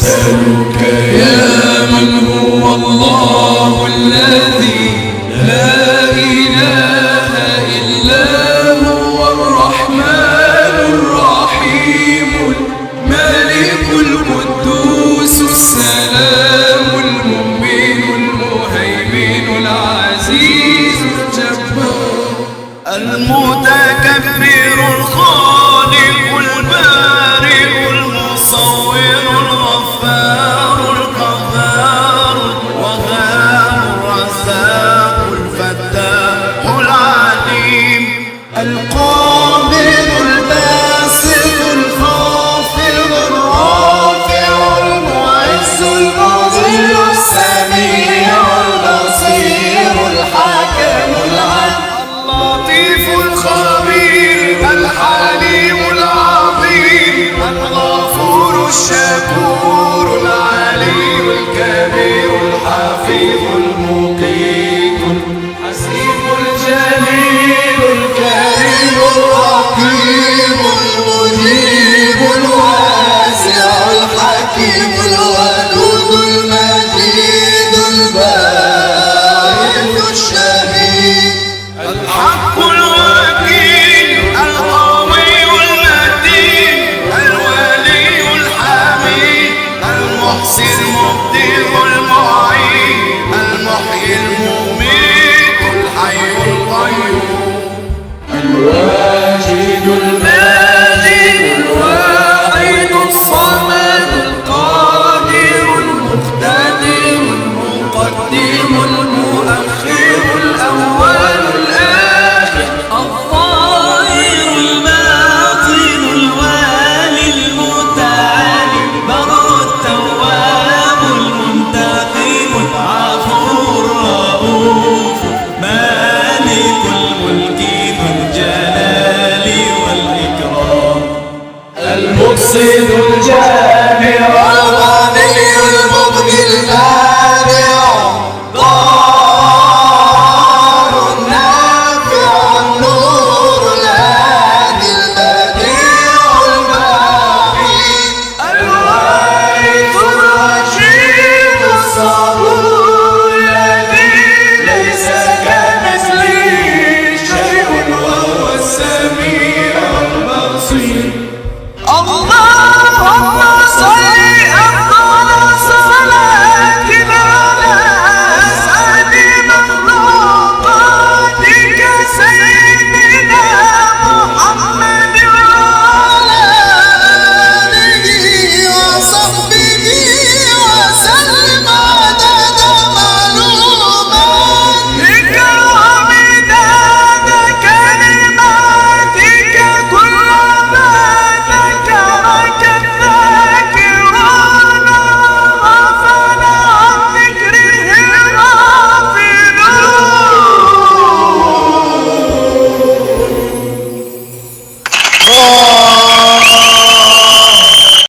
نسألك يا من هو الله الذي لا إله إلا هو الرحمن الرحيم الملك القدوس السلام المؤمن المهيمن العزيز الجبار المتكبر الخالق البارئ المصور الغفار القهار الوهاب الرزاق الفتاح العليم القابض الباسط الخافض الرافع المعز المذل السميع البصير الحكم العدل اللطيف الخبير الحليم العظيم الغفور الشكور العليم الكبير الحفيظ المقيت الحسيب الجليل الكريم الرقيب المجيب الواسع الحكيم الودود المجيد الباعث الشهيد الحق الوكيل القوي المتين الولي الحميد المحصي المبدع المعين المحيي المميت الحي القيوم الواجد الماجد الواحد الصمد القادر المقتدر المقدم المؤخر الأول الآخر الظاهر الباطن الوالي المتعالي بر التواب المنتقم العفو الرؤوف مالك الملك ذو الجلال والإكرام المقصد الجليل